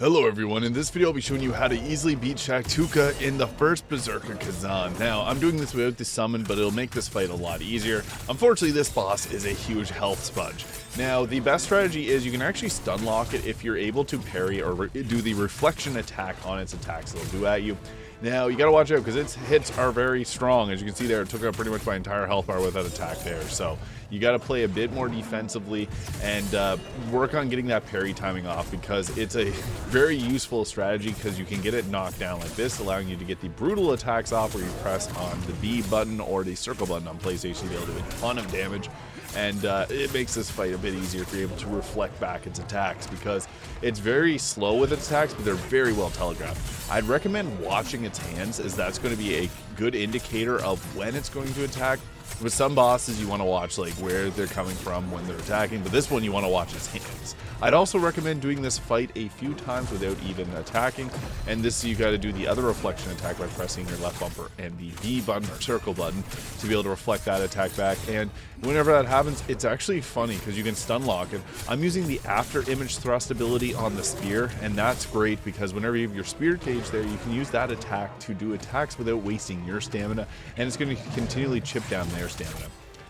Hello everyone, in this video I'll be showing you how to easily beat Shactuka in the First Berserker Khazan. Now, I'm doing this without the summon, but it'll make this fight a lot easier. Unfortunately, this boss is a huge health sponge. Now, the best strategy is you can actually stun lock it if you're able to parry or do the reflection attack on its attacks it'll do at you. Now, you gotta watch out because its hits are very strong. As you can see there, it took out pretty much my entire health bar with that attack there. So, you gotta play a bit more defensively and work on getting that parry timing off, because it's a very useful strategy because you can get it knocked down like this, allowing you to get the brutal attacks off where you press on the B button or the circle button on PlayStation to be able to do a ton of damage. And it makes this fight a bit easier if you're able to reflect back its attacks, because it's very slow with its attacks, but they're very well telegraphed. I'd recommend watching its hands, as that's going to be a good indicator of when it's going to attack. With some bosses, you want to watch like where they're coming from when they're attacking, but this one you want to watch its hands. I'd also recommend doing this fight a few times without even attacking, and this you got to do the other reflection attack by pressing your left bumper and the V button or circle button to be able to reflect that attack back. And whenever that happens, it's actually funny because you can stun lock it. I'm using the after image thrust ability on the spear, and that's great because whenever you have your spear gauge there, you can use that attack to do attacks without wasting your stamina, and it's going to continually chip down their stamina.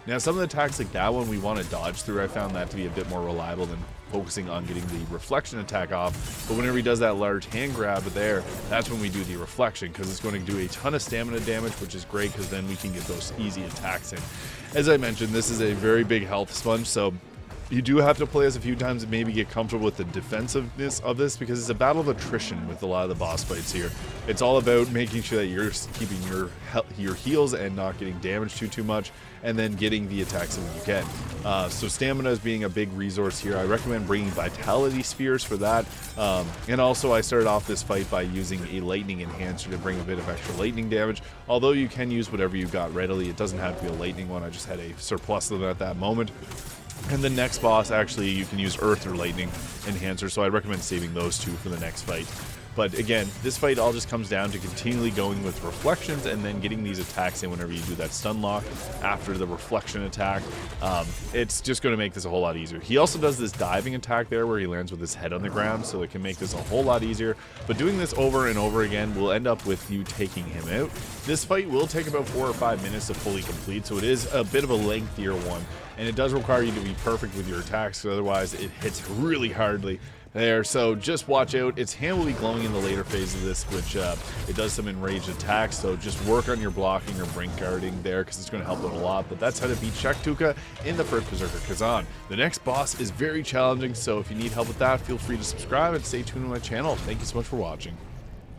Now, some of the attacks like that one we want to dodge through. I found that to be a bit more reliable than focusing on getting the reflection attack off. But whenever he does that large hand grab there, that's when we do the reflection, because it's going to do a ton of stamina damage, which is great because then we can get those easy attacks in. As I mentioned, this is a very big health sponge, so you do have to play this a few times and maybe get comfortable with the defensiveness of this, because it's a battle of attrition with a lot of the boss fights here. It's all about making sure that you're keeping your heals and not getting damaged too much, and then getting the attacks that you can. So stamina is being a big resource here. I recommend bringing vitality spheres for that. And also I started off this fight by using a lightning enhancer to bring a bit of extra lightning damage. Although you can use whatever you got readily, it doesn't have to be a lightning one. I just had a surplus of them at that moment. And the next boss, actually, you can use Earth or Lightning Enhancer, so I recommend saving those two for the next fight. But again, this fight all just comes down to continually going with reflections and then getting these attacks in whenever you do that stun lock after the reflection attack. It's just going to make this a whole lot easier. He also does this diving attack there where he lands with his head on the ground, so it can make this a whole lot easier. But doing this over and over again will end up with you taking him out. This fight will take about 4 or 5 minutes to fully complete, so it is a bit of a lengthier one. And it does require you to be perfect with your attacks, so otherwise it hits really hardly there. So just watch out. Its hand will be glowing in the later phase of this, which it does some enraged attacks, so just work on your blocking or brink guarding there, because it's going to help out a lot. But that's how to beat Shactuka in the First Berserker Khazan. The next boss is very challenging, so if you need help with that, feel free to subscribe and stay tuned to my channel. Thank you so much for watching.